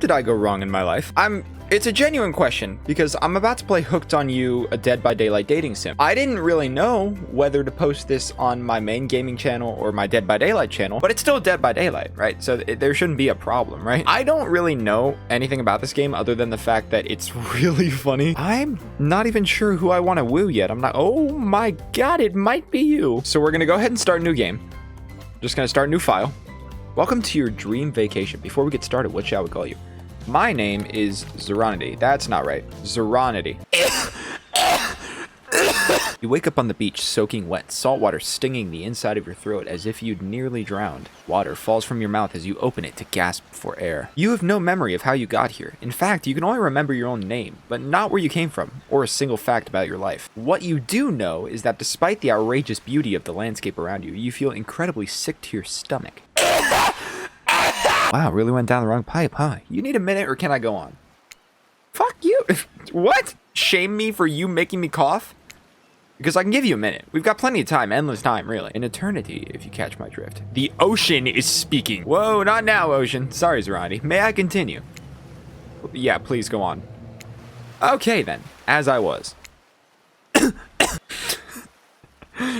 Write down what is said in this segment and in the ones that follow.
did I go wrong in my life? It's a genuine question because I'm about to play Hooked on You, a Dead by Daylight dating sim. I didn't really know whether to post this on my main gaming channel or my Dead by Daylight channel, but it's still Dead by Daylight, right? So there shouldn't be a problem, right? I don't really know anything about this game other than the fact that it's really funny. I'm not even sure who I want to woo yet. Oh my god, it might be you. So we're gonna go ahead and start a new game. Just gonna start a new file. Welcome to your dream vacation. Before we get started, what shall we call you? My name is Zeronity. That's not right. Zeronity. You wake up on the beach soaking wet, salt water stinging the inside of your throat as if you'd nearly drowned. Water falls from your mouth as you open it to gasp for air. You have no memory of how you got here. In fact, you can only remember your own name, but not where you came from, or a single fact about your life. What you do know is that despite the outrageous beauty of the landscape around you, you feel incredibly sick to your stomach. Wow, really went down the wrong pipe, huh? You need a minute or can I go on? Fuck you. What? Shame me for you making me cough? Because I can give you a minute. We've got plenty of time, endless time, really. An eternity, if you catch my drift. The ocean is speaking. Whoa, not now, ocean. Sorry, Zeronity. May I continue? Yeah, please go on. Okay, then. As I was.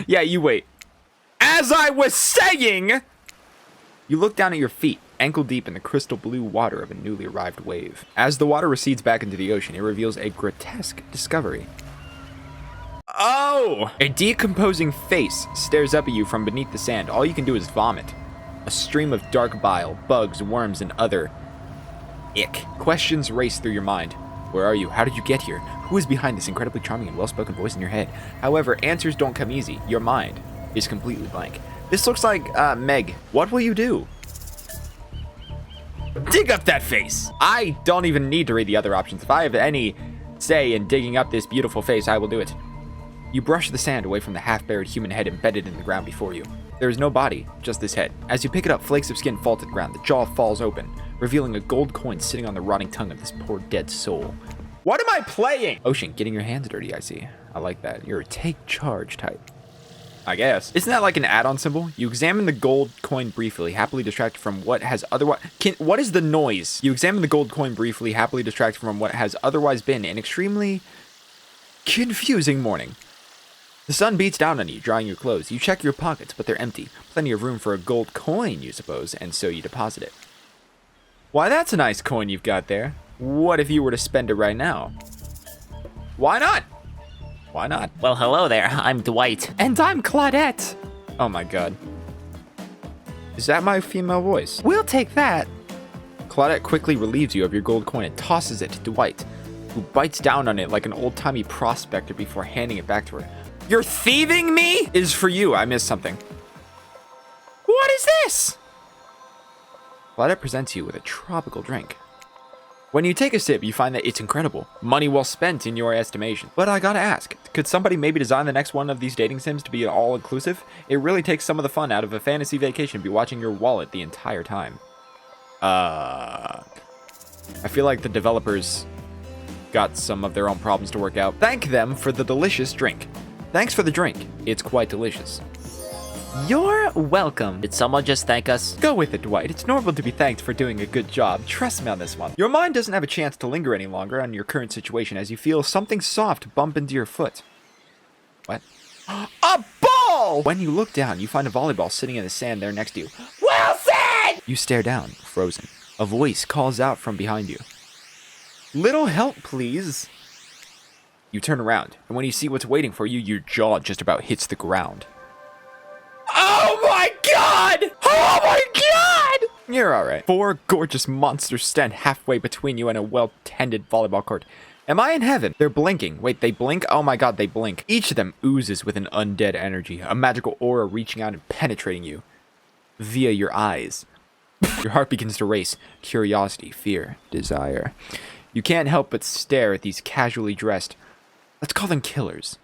Yeah, you wait. As I was saying... You look down at your feet, ankle deep in the crystal blue water of a newly arrived wave. As the water recedes back into the ocean, it reveals a grotesque discovery. Oh! A decomposing face stares up at you from beneath the sand. All you can do is vomit. A stream of dark bile, bugs, worms, and other ick. Questions race through your mind. Where are you? How did you get here? Who is behind this incredibly charming and well-spoken voice in your head? However, answers don't come easy. Your mind is completely blank. This looks like, Meg. What will you do? Dig up that face! I don't even need to read the other options. If I have any say in digging up this beautiful face, I will do it. You brush the sand away from the half-buried human head embedded in the ground before you. There is no body, just this head. As you pick it up, flakes of skin fall to the ground. The jaw falls open, revealing a gold coin sitting on the rotting tongue of this poor dead soul. What am I playing? Ocean, getting your hands dirty, I see. I like that. You're a take charge type. I guess. Isn't that like an add-on symbol? You examine the gold coin briefly, happily distracted from what has otherwise... What is the noise? You examine the gold coin briefly, happily distracted from what has otherwise been an extremely confusing morning. The sun beats down on you, drying your clothes. You check your pockets, but they're empty. Plenty of room for a gold coin, you suppose, and so you deposit it. Why, that's a nice coin you've got there. What if you were to spend it right now? Why not? Why not? Well, hello there. I'm Dwight. And I'm Claudette. Oh my god. Is that my female voice? We'll take that. Claudette quickly relieves you of your gold coin and tosses it to Dwight, who bites down on it like an old-timey prospector before handing it back to her. You're thieving me? Is for you. I missed something. What is this? Claudette presents you with a tropical drink. When you take a sip, you find that it's incredible. Money well spent in your estimation. But I gotta ask, could somebody maybe design the next one of these dating sims to be all-inclusive? It really takes some of the fun out of a fantasy vacation to be watching your wallet the entire time. I feel like the developers got some of their own problems to work out. Thank them for the delicious drink. Thanks for the drink. It's quite delicious. You're welcome. Did someone just thank us? Go with it, Dwight. It's normal to be thanked for doing a good job. Trust me on this one. Your mind doesn't have a chance to linger any longer on your current situation as you feel something soft bump into your foot. What? A ball! When you look down, you find a volleyball sitting in the sand there next to you. Wilson! You stare down, frozen. A voice calls out from behind you. Little help, please. You turn around, and when you see what's waiting for you, your jaw just about hits the ground. Oh my god! Oh my god! You're alright. 4 gorgeous monsters stand halfway between you and a well-tended volleyball court. Am I in heaven? They're blinking. Wait, they blink? Oh my god, they blink. Each of them oozes with an undead energy, a magical aura reaching out and penetrating you via your eyes. Your heart begins to race. Curiosity, fear, desire. You can't help but stare at these casually dressed, let's call them killers.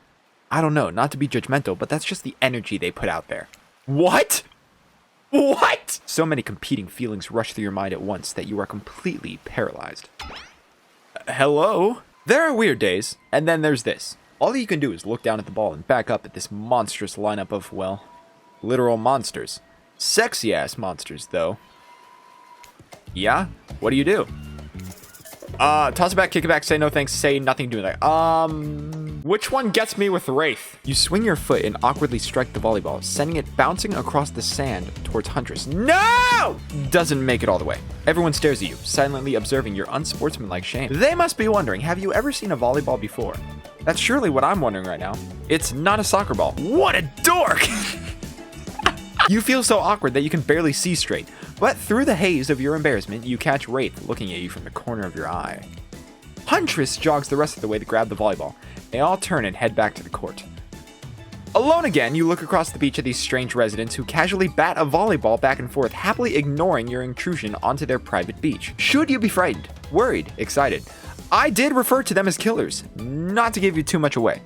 I don't know, not to be judgmental, but that's just the energy they put out there. What? What? So many competing feelings rush through your mind at once that you are completely paralyzed. Hello? There are weird days, and then there's this. All you can do is look down at the ball and back up at this monstrous lineup of, well, literal monsters. Sexy-ass monsters, though. Yeah? What do? Toss it back, kick it back, say no thanks, say nothing, do that. Which one gets me with Wraith? You swing your foot and awkwardly strike the volleyball, sending it bouncing across the sand towards Huntress. No! Doesn't make it all the way. Everyone stares at you, silently observing your unsportsmanlike shame. They must be wondering, have you ever seen a volleyball before? That's surely what I'm wondering right now. It's not a soccer ball. What a dork! You feel so awkward that you can barely see straight, but through the haze of your embarrassment, you catch Wraith looking at you from the corner of your eye. Huntress jogs the rest of the way to grab the volleyball. They all turn and head back to the court. Alone again, you look across the beach at these strange residents who casually bat a volleyball back and forth, happily ignoring your intrusion onto their private beach. Should you be frightened, worried, excited? I did refer to them as killers, not to give you too much away.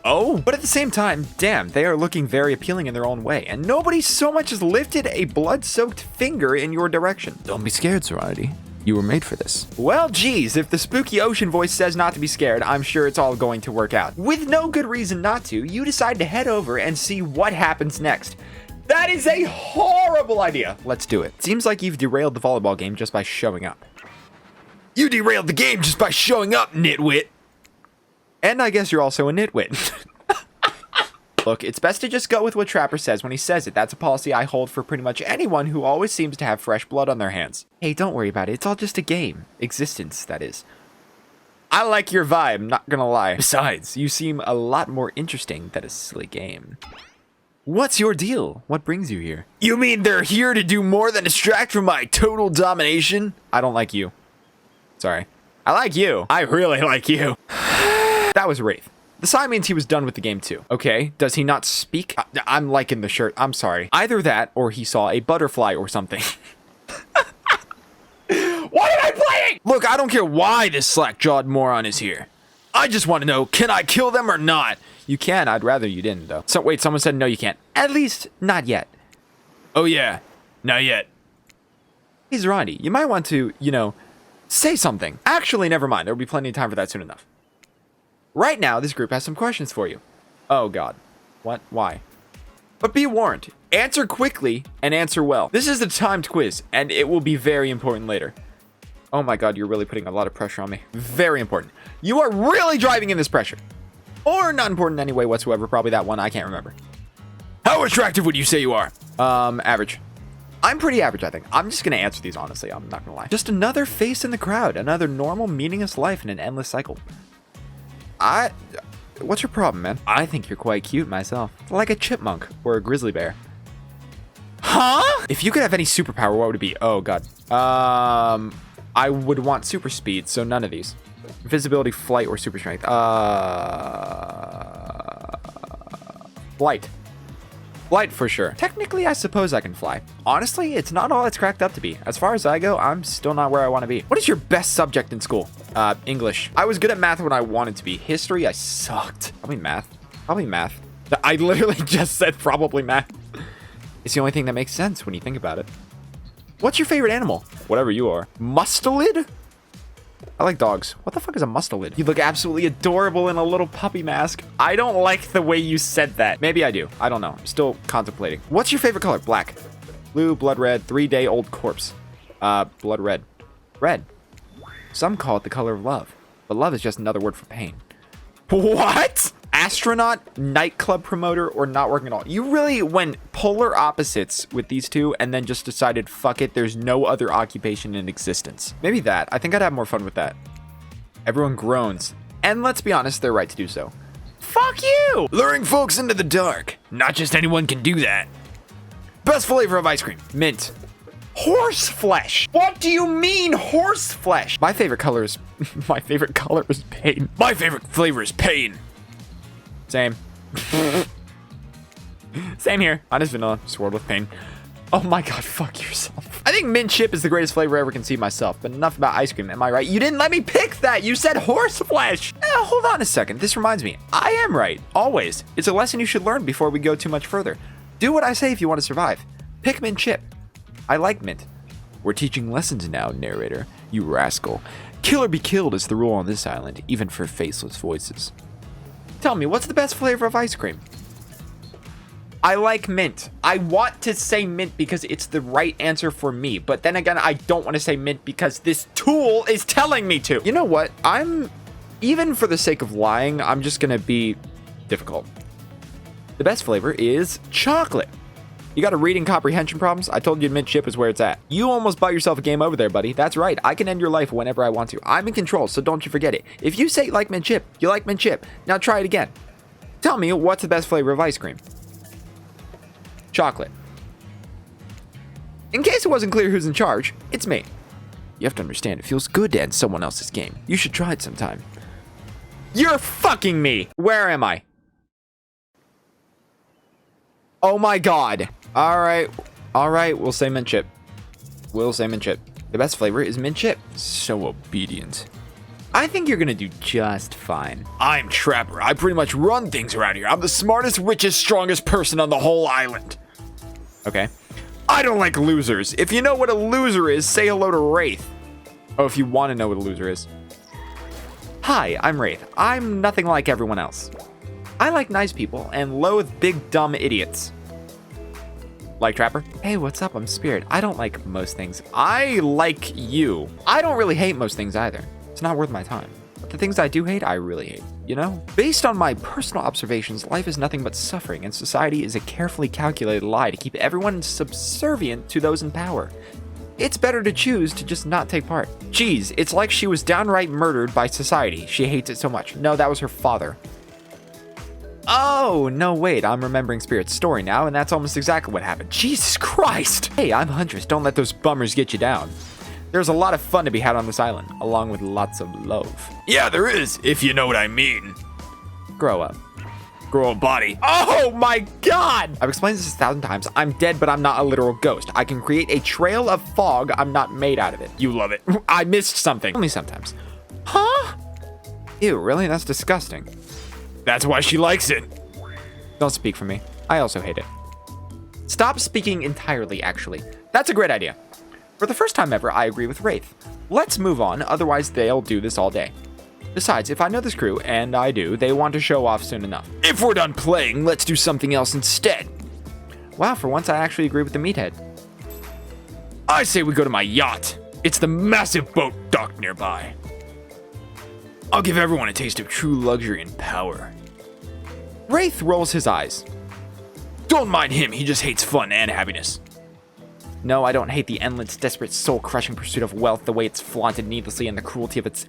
Oh, but at the same time, damn, they are looking very appealing in their own way, and nobody so much as lifted a blood-soaked finger in your direction. Don't be scared, Zeronity. You were made for this. Well, geez, if the spooky ocean voice says not to be scared, I'm sure it's all going to work out. With no good reason not to, you decide to head over and see what happens next. That is a horrible idea. Let's do it. Seems like you've derailed the volleyball game just by showing up. You derailed the game just by showing up, nitwit. And I guess you're also a nitwit. Look, it's best to just go with what Trapper says when he says it. That's a policy I hold for pretty much anyone who always seems to have fresh blood on their hands. Hey, don't worry about it. It's all just a game. Existence, that is. I like your vibe, not gonna lie. Besides, you seem a lot more interesting than a silly game. What's your deal? What brings you here? You mean they're here to do more than distract from my total domination? I don't like you. Sorry. I like you. I really like you. That was Wraith. The sign means he was done with the game too. Okay, does he not speak? I'm liking the shirt. I'm sorry. Either that or he saw a butterfly or something. What am I playing? Look, I don't care why this slack-jawed moron is here. I just want to know, can I kill them or not? You can. I'd rather you didn't, though. So, wait, someone said no, you can't. At least, not yet. Oh, yeah. Not yet. Hey, Zeronity, you might want to, say something. Actually, never mind. There'll be plenty of time for that soon enough. Right now, this group has some questions for you. Oh, God. What? Why? But be warned. Answer quickly and answer well. This is the timed quiz, and it will be very important later. Oh, my God. You're really putting a lot of pressure on me. Very important. You are really driving in this pressure. Or not important in any way whatsoever. Probably that one. I can't remember. How attractive would you say you are? Average. I'm pretty average, I think. I'm just going to answer these, honestly. I'm not going to lie. Just another face in the crowd. Another normal, meaningless life in an endless cycle. What's your problem, man? I think you're quite cute myself. Like a chipmunk or a grizzly bear. Huh? If you could have any superpower, what would it be? Oh, God. I would want super speed, so none of these. Invisibility, flight, or super strength. Flight. Flight for sure. Technically, I suppose I can fly. Honestly, it's not all it's cracked up to be. As far as I go, I'm still not where I want to be. What is your best subject in school? English. I was good at math when I wanted to be. History, I sucked. Probably math. Probably math. I literally just said probably math. It's the only thing that makes sense when you think about it. What's your favorite animal? Whatever you are. Mustelid? I like dogs. What the fuck is a mustelid? You look absolutely adorable in a little puppy mask. I don't like the way you said that. Maybe I do. I don't know. I'm still contemplating. What's your favorite color? Black. Blue, blood red, 3-day-old corpse. Blood red. Red. Some call it the color of love, but love is just another word for pain. What? Astronaut, nightclub promoter, or not working at all? You really went polar opposites with these two and then just decided, fuck it, there's no other occupation in existence. Maybe that. I think I'd have more fun with that. Everyone groans. And let's be honest, they're right to do so. Fuck you! Luring folks into the dark. Not just anyone can do that. Best flavor of ice cream. Mint. Horse flesh. What do you mean horse flesh? My favorite color is pain. My favorite flavor is pain. Same. Same here. Honest vanilla, swirled with pain. Oh my God, fuck yourself. I think mint chip is the greatest flavor I ever conceived myself, but enough about ice cream, am I right? You didn't let me pick that. You said horse flesh. Hold on a second. This reminds me. I am right. Always. It's a lesson you should learn before we go too much further. Do what I say if you want to survive. Pick mint chip. I like mint. We're teaching lessons now, narrator. You rascal. Kill or be killed is the rule on this island, even for faceless voices. Tell me, what's the best flavor of ice cream? I like mint. I want to say mint because it's the right answer for me. But then again, I don't want to say mint because this tool is telling me to. You know what? Even for the sake of lying, I'm just going to be difficult. The best flavor is chocolate. You got a reading comprehension problems? I told you mint chip is where it's at. You almost bought yourself a game over there, buddy. That's right. I can end your life whenever I want to. I'm in control, so don't you forget it. If you say you like mint chip, you like mint chip. Now try it again. Tell me, what's the best flavor of ice cream? Chocolate. In case it wasn't clear who's in charge, it's me. You have to understand, it feels good to end someone else's game. You should try it sometime. You're fucking me! Where am I? Oh my god. Alright, we'll say mint chip. The best flavor is mint chip. So obedient. I think you're gonna do just fine. I'm Trapper. I pretty much run things around here. I'm the smartest, richest, strongest person on the whole island. Okay. I don't like losers. If you know what a loser is, say hello to Wraith. Oh, if you want to know what a loser is. Hi, I'm Wraith. I'm nothing like everyone else. I like nice people and loathe big dumb idiots. Like Trapper? Hey, what's up? I'm Spirit. I don't like most things. I like you. I don't really hate most things either. It's not worth my time. But the things I do hate, I really hate. You know? Based on my personal observations, life is nothing but suffering, and society is a carefully calculated lie to keep everyone subservient to those in power. It's better to choose to just not take part. Geez, it's like she was downright murdered by society. She hates it so much. No, that was her father. Oh, no, wait, I'm remembering Spirit's story now, and that's almost exactly what happened. Jesus Christ! Hey, I'm Huntress. Don't let those bummers get you down. There's a lot of fun to be had on this island, along with lots of love. Yeah, there is, if you know what I mean. Grow up. Grow a body. Oh my god! I've explained this 1,000 times. I'm dead, but I'm not a literal ghost. I can create a trail of fog. I'm not made out of it. You love it. I missed something. Only sometimes. Huh? Ew, really? That's disgusting. That's why she likes it. Don't speak for me. I also hate it. Stop speaking entirely, actually. That's a great idea. For the first time ever, I agree with Wraith. Let's move on, otherwise they'll do this all day. Besides, if I know this crew, and I do, they want to show off soon enough. If we're done playing, let's do something else instead. Wow, for once I actually agree with the meathead. I say we go to my yacht. It's the massive boat docked nearby. I'll give everyone a taste of true luxury and power. Wraith rolls his eyes. Don't mind him, he just hates fun and happiness. No, I don't hate the endless, desperate, soul-crushing pursuit of wealth, the way it's flaunted needlessly, and the cruelty of its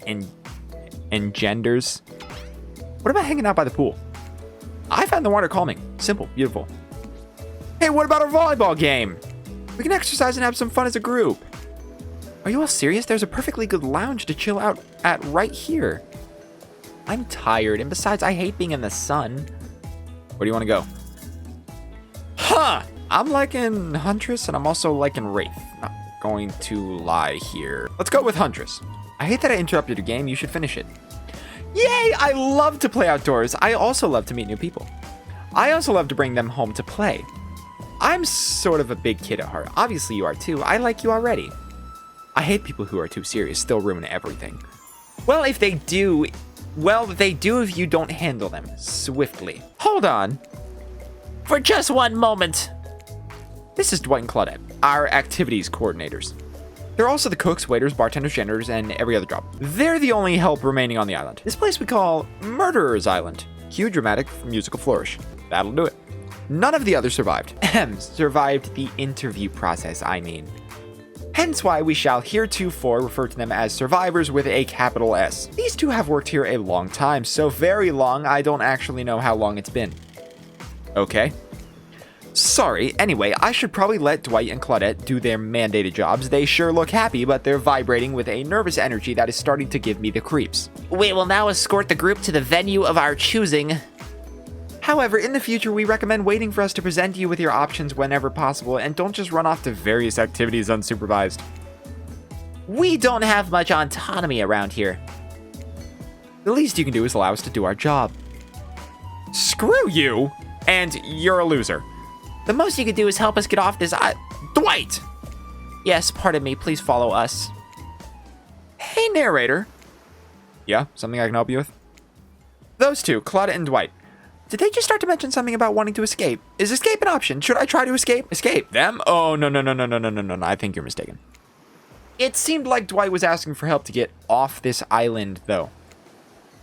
engenders. What about hanging out by the pool? I find the water calming. Simple, beautiful. Hey, what about our volleyball game? We can exercise and have some fun as a group. Are you all serious? There's a perfectly good lounge to chill out at right here. I'm tired, and besides, I hate being in the sun. Where do you want to go? Huh! I'm liking Huntress, and I'm also liking Wraith. Not going to lie here. Let's go with Huntress. I hate that I interrupted your game. You should finish it. Yay! I love to play outdoors. I also love to meet new people. I also love to bring them home to play. I'm sort of a big kid at heart. Obviously, you are too. I like you already. I hate people who are too serious. They'll ruin everything. Well, if they do... Well, they do if you don't handle them swiftly. Hold on. For just one moment. This is Dwight and Claudette, our activities coordinators. They're also the cooks, waiters, bartenders, janitors, and every other job. They're the only help remaining on the island. This place we call Murderer's Island. Cue dramatic musical flourish. That'll do it. None of the others survived. Survived the interview process, I mean. Hence why we shall heretofore refer to them as survivors with a capital S. These two have worked here a long time, so very long I don't actually know how long it's been. Okay. Sorry, anyway, I should probably let Dwight and Claudette do their mandated jobs. They sure look happy, but they're vibrating with a nervous energy that is starting to give me the creeps. We will now escort the group to the venue of our choosing. However, in the future, we recommend waiting for us to present you with your options whenever possible, and don't just run off to various activities unsupervised. We don't have much autonomy around here. The least you can do is allow us to do our job. Screw you! And you're a loser. The most you could do is help us get off this Dwight! Yes, pardon me, please follow us. Hey, narrator. Yeah, something I can help you with? Those two, Claudette and Dwight. Did they just start to mention something about wanting to escape? Is escape an option? Should I try to escape? Escape them? Oh, no. I think you're mistaken. It seemed like Dwight was asking for help to get off this island, though.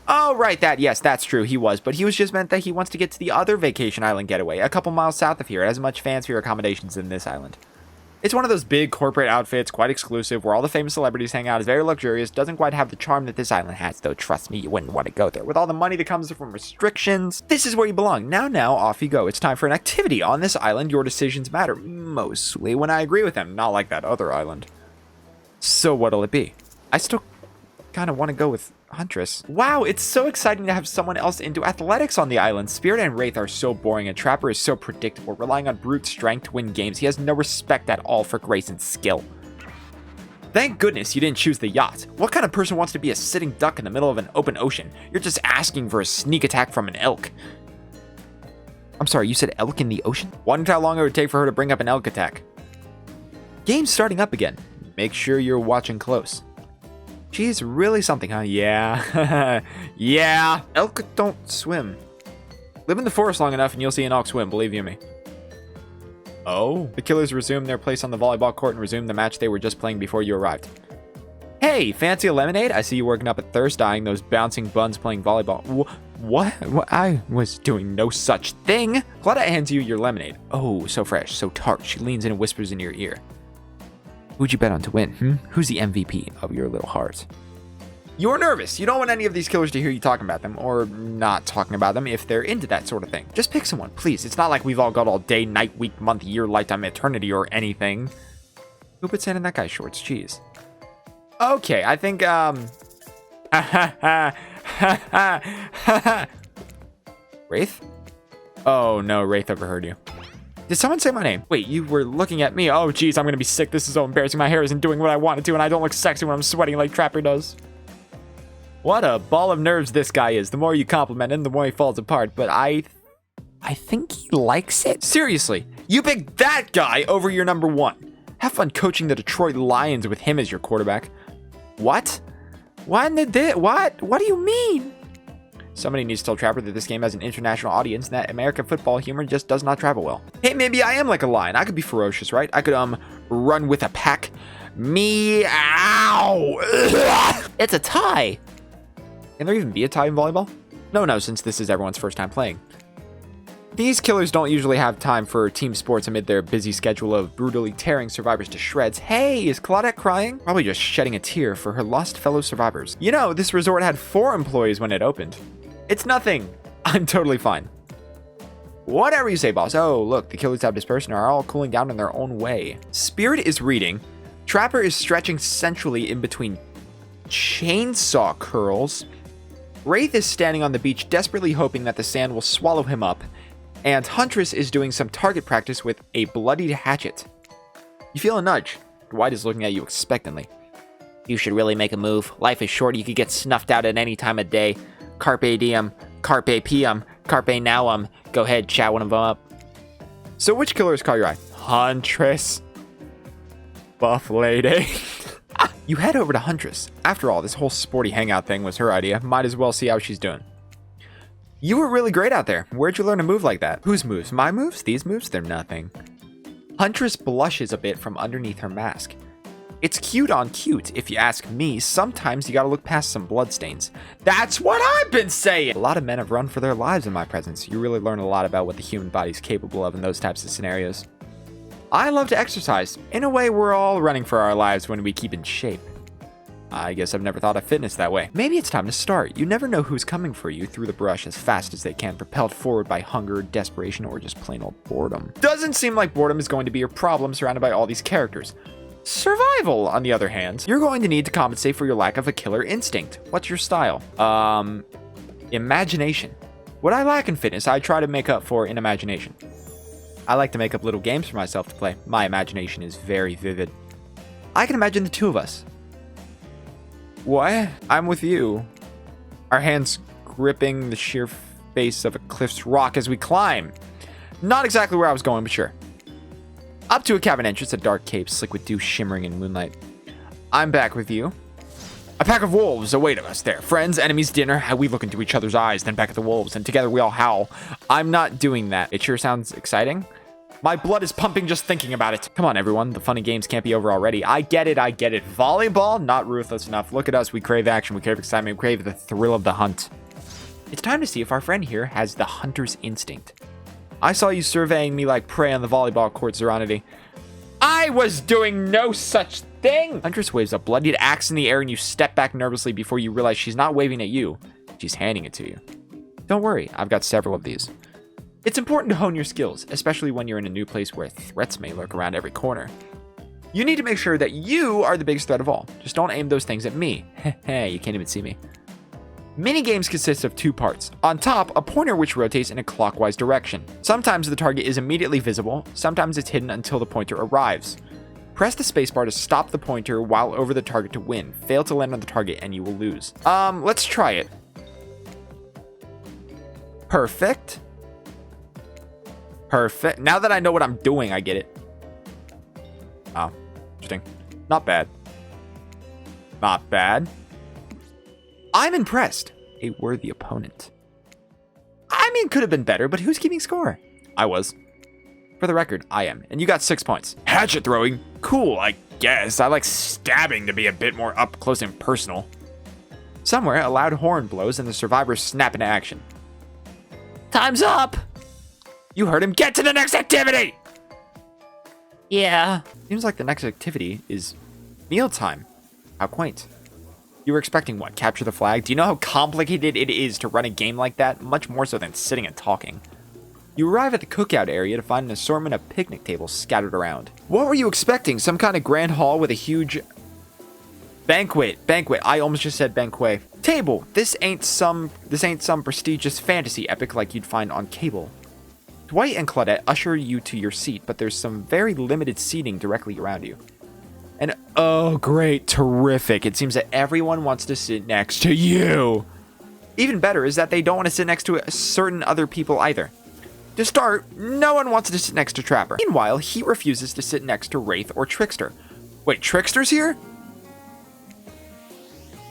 Oh, right, yes, that's true, he was. But he was just meant that he wants to get to the other vacation island getaway, a couple miles south of here. It has much fancier accommodations than this island. It's one of those big corporate outfits, quite exclusive, where all the famous celebrities hang out. It's very luxurious, doesn't quite have the charm that this island has, though. Trust me, you wouldn't want to go there. With all the money that comes from restrictions, this is where you belong. Now, off you go. It's time for an activity. On this island, your decisions matter. Mostly when I agree with them, not like that other island. So what'll it be? I still kind of want to go with Huntress. Wow, it's so exciting to have someone else into athletics on the island. Spirit and Wraith are so boring, and Trapper is so predictable, relying on brute strength to win games. He has no respect at all for grace and skill. Thank goodness you didn't choose the yacht. What kind of person wants to be a sitting duck in the middle of an open ocean? You're just asking for a sneak attack from an elk. I'm sorry, you said elk in the ocean? Wondered how long it would take for her to bring up an elk attack. Game's starting up again. Make sure you're watching close. She's really something, huh? Yeah. Yeah. Elk don't swim. Live in the forest long enough and you'll see an elk swim, believe you me. Oh. The killers resumed their place on the volleyball court and resumed the match they were just playing before you arrived. Hey, fancy a lemonade? I see you working up a thirst, eyeing those bouncing buns playing volleyball. What? I was doing no such thing. Claudette hands you your lemonade. Oh, so fresh, so tart. She leans in and whispers in your ear. Who'd you bet on to win? Who's the MVP of your little heart? You're nervous. You don't want any of these killers to hear you talking about them, or not talking about them if they're into that sort of thing. Just pick someone, please. It's not like we've all got all day, night, week, month, year, lifetime, eternity, or anything. Who put sand in that guy's shorts? Jeez. Okay, I think, Wraith? Oh no, Wraith overheard you. Did someone say my name? Wait, you were looking at me. Oh, geez, I'm gonna be sick. This is so embarrassing. My hair isn't doing what I want it to, and I don't look sexy when I'm sweating like Trapper does. What a ball of nerves this guy is. The more you compliment him, the more he falls apart. But I think he likes it. Seriously, you picked that guy over your number one. Have fun coaching the Detroit Lions with him as your quarterback. What? What do you mean? Somebody needs to tell Trapper that this game has an international audience and that American football humor just does not travel well. Hey, maybe I am like a lion. I could be ferocious, right? I could, run with a pack. Meow. It's a tie. Can there even be a tie in volleyball? No, since this is everyone's first time playing. These killers don't usually have time for team sports amid their busy schedule of brutally tearing survivors to shreds. Hey, is Claudette crying? Probably just shedding a tear for her lost fellow survivors. You know, this resort had 4 employees when it opened. It's nothing. I'm totally fine. Whatever you say, boss. Oh, look, the killers have dispersed and are all cooling down in their own way. Spirit is reading. Trapper is stretching centrally in between chainsaw curls. Wraith is standing on the beach, desperately hoping that the sand will swallow him up. And Huntress is doing some target practice with a bloodied hatchet. You feel a nudge. Dwight is looking at you expectantly. You should really make a move. Life is short. You could get snuffed out at any time of day. Carpe diem, carpe diem, carpe nauum. Go ahead, chat one of them up. So which killers caught your eye? Huntress. Buff lady. You head over to Huntress. After all, this whole sporty hangout thing was her idea. Might as well see how she's doing. You were really great out there. Where'd you learn a move like that? Whose moves? My moves? These moves? They're nothing. Huntress blushes a bit from underneath her mask. It's cute on cute, if you ask me. Sometimes you gotta look past some bloodstains. That's what I've been saying! A lot of men have run for their lives in my presence. You really learn a lot about what the human body's capable of in those types of scenarios. I love to exercise. In a way, we're all running for our lives when we keep in shape. I guess I've never thought of fitness that way. Maybe it's time to start. You never know who's coming for you through the brush as fast as they can, propelled forward by hunger, desperation, or just plain old boredom. Doesn't seem like boredom is going to be your problem surrounded by all these characters. Survival, on the other hand, you're going to need to compensate for your lack of a killer instinct. What's your style? Imagination. What I lack in fitness, I try to make up for in imagination. I like to make up little games for myself to play. My imagination is very vivid. I can imagine the two of us. What? I'm with you. Our hands gripping the sheer face of a cliff's rock as we climb. Not exactly where I was going, but sure. Up to a cabin entrance, a dark cave, slick with dew shimmering in moonlight. I'm back with you. A pack of wolves await us there. Friends, enemies, dinner. How we look into each other's eyes, then back at the wolves, and together we all howl. I'm not doing that. It sure sounds exciting. My blood is pumping just thinking about it. Come on, everyone. The fun and games can't be over already. I get it. Volleyball, not ruthless enough. Look at us. We crave action. We crave excitement. We crave the thrill of the hunt. It's time to see if our friend here has the hunter's instinct. I saw you surveying me like prey on the volleyball court, Zeronity. I was doing no such thing! Huntress waves a bloodied axe in the air and you step back nervously before you realize she's not waving at you. She's handing it to you. Don't worry, I've got several of these. It's important to hone your skills, especially when you're in a new place where threats may lurk around every corner. You need to make sure that you are the biggest threat of all. Just don't aim those things at me. Hey, you can't even see me. Minigames consist of 2 parts. On top, a pointer which rotates in a clockwise direction. Sometimes the target is immediately visible, sometimes it's hidden until the pointer arrives. Press the spacebar to stop the pointer while over the target to win. Fail to land on the target and you will lose. Let's try it. Perfect. Perfect. Now that I know what I'm doing, I get it. Oh, interesting. Not bad. Not bad. I'm impressed. A worthy opponent. I mean, could have been better, but who's keeping score? I was. For the record, I am. And you got 6 points. Hatchet throwing? Cool, I guess. I like stabbing to be a bit more up close and personal. Somewhere, a loud horn blows and the survivors snap into action. Time's up! You heard him. Get to the next activity! Yeah. Seems like the next activity is mealtime. How quaint. You were expecting what? Capture the flag? Do you know how complicated it is to run a game like that? Much more so than sitting and talking. You arrive at the cookout area to find an assortment of picnic tables scattered around. What were you expecting? Some kind of grand hall with a huge banquet. I almost just said banquet. Table. This ain't some prestigious fantasy epic like you'd find on cable. Dwight and Claudette usher you to your seat, but there's some very limited seating directly around you. And oh great, terrific. It seems that everyone wants to sit next to you. Even better is that they don't want to sit next to certain other people either. To start, no one wants to sit next to Trapper. Meanwhile, he refuses to sit next to Wraith or Trickster. Wait, Trickster's here?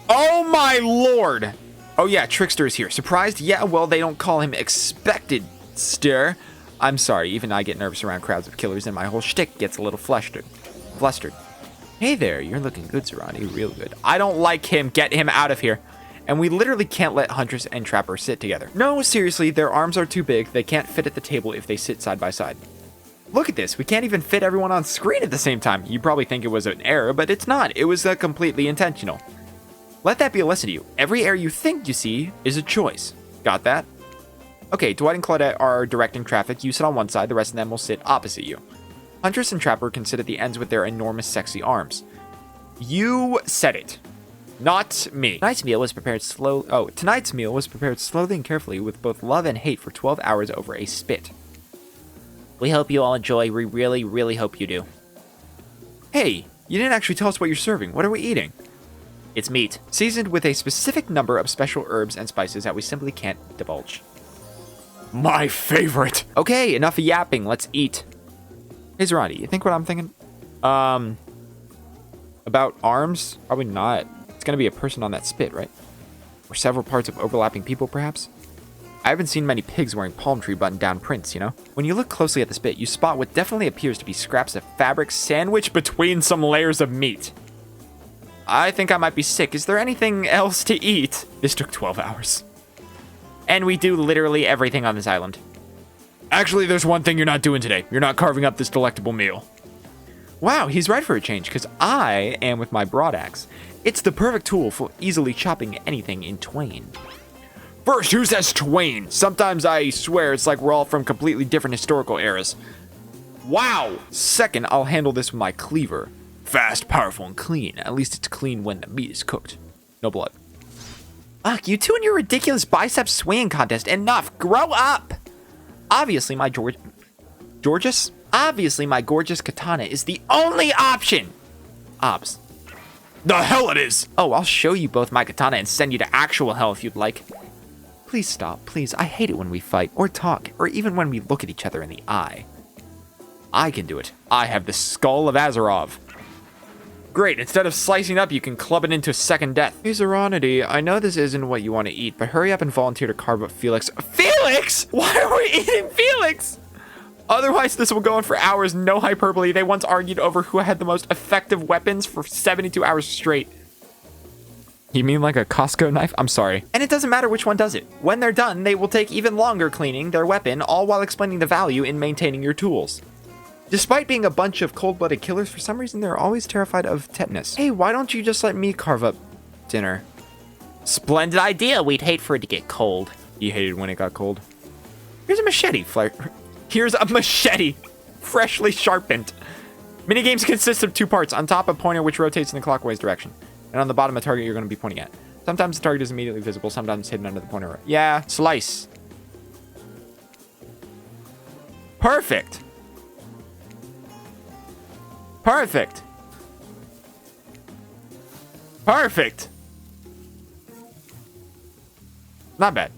Oh my lord! Oh yeah, Trickster's here. Surprised? Yeah, well, they don't call him Expected Stir. I'm sorry, even I get nervous around crowds of killers and my whole shtick gets a little flustered. Hey there, you're looking good, Zeronity, real good. I don't like him, get him out of here. And we literally can't let Huntress and Trapper sit together. No, seriously, their arms are too big, they can't fit at the table if they sit side by side. Look at this, we can't even fit everyone on screen at the same time. You probably think it was an error, but it's not. It was completely intentional. Let that be a lesson to you. Every error you think you see is a choice. Got that? Okay, Dwight and Claudette are directing traffic. You sit on one side, the rest of them will sit opposite you. Huntress and Trapper can sit at the ends with their enormous sexy arms. You said it. Not me. Tonight's meal was prepared slowly and carefully with both love and hate for 12 hours over a spit. We hope you all enjoy. We really, really hope you do. Hey, you didn't actually tell us what you're serving. What are we eating? It's meat. Seasoned with a specific number of special herbs and spices that we simply can't divulge. My favorite. Okay, enough yapping. Let's eat. Hey, Zeronity, you think what I'm thinking? About arms? Probably not. It's gonna be a person on that spit, right? Or several parts of overlapping people, perhaps? I haven't seen many pigs wearing palm tree button-down prints, you know? When you look closely at the spit, you spot what definitely appears to be scraps of fabric sandwiched between some layers of meat. I think I might be sick. Is there anything else to eat? This took 12 hours. And we do literally everything on this island. Actually, there's one thing you're not doing today. You're not carving up this delectable meal. Wow, he's right for a change, because I am with my broad axe. It's the perfect tool for easily chopping anything in twain. First, who says twain? Sometimes I swear it's like we're all from completely different historical eras. Wow! Second, I'll handle this with my cleaver. Fast, powerful, and clean. At least it's clean when the meat is cooked. No blood. Ugh, you two and your ridiculous bicep swinging contest. Enough! Grow up! Obviously, my gorgeous katana is the only option! Ops. The hell it is! Oh, I'll show you both my katana and send you to actual hell if you'd like. Please stop, please. I hate it when we fight, or talk, or even when we look at each other in the eye. I can do it. I have the skull of Azarov. Great, instead of slicing up, you can club it into second death. Hey, Zeronity, I know this isn't what you want to eat, but hurry up and volunteer to carve up Felix. Felix? Why are we eating Felix? Otherwise, this will go on for hours, no hyperbole. They once argued over who had the most effective weapons for 72 hours straight. You mean like a Costco knife? I'm sorry. And it doesn't matter which one does it. When they're done, they will take even longer cleaning their weapon, all while explaining the value in maintaining your tools. Despite being a bunch of cold-blooded killers, for some reason, they're always terrified of tetanus. Hey, why don't you just let me carve up dinner? Splendid idea. We'd hate for it to get cold. You hated when it got cold. Here's a machete. Here's a machete. Freshly sharpened. Minigames consist of 2 parts. On top, a pointer which rotates in the clockwise direction. And on the bottom, a target you're going to be pointing at. Sometimes the target is immediately visible. Sometimes hidden under the pointer. Yeah, slice. Perfect. Perfect. Perfect. Not bad.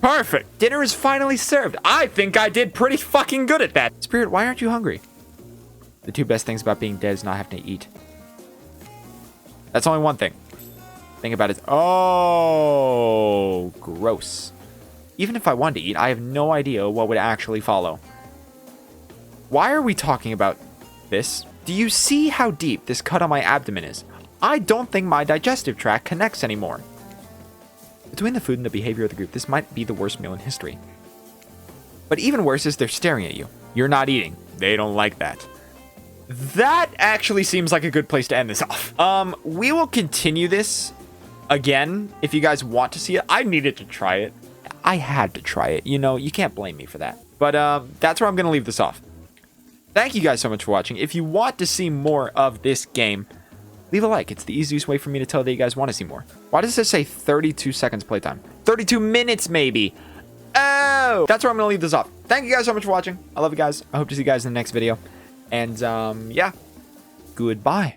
Perfect. Dinner is finally served. I think I did pretty fucking good at that. Spirit, why aren't you hungry? The 2 best things about being dead is not having to eat. That's only one thing. Think about it. Oh, gross. Even if I wanted to eat, I have no idea what would actually follow. Why are we talking about this? Do you see how deep this cut on my abdomen is? I don't think my digestive tract connects anymore. Between the food and the behavior of the group, this might be the worst meal in history. But even worse is they're staring at you. You're not eating. They don't like that. That actually seems like a good place to end this off. We will continue this again if you guys want to see it. I needed to try it. I had to try it. You know, you can't blame me for that. But that's where I'm going to leave this off. Thank you guys so much for watching. If you want to see more of this game, leave a like. It's the easiest way for me to tell that you guys want to see more. Why does this say 32 seconds playtime? 32 minutes, maybe. Oh! That's where I'm going to leave this off. Thank you guys so much for watching. I love you guys. I hope to see you guys in the next video. And, yeah. Goodbye.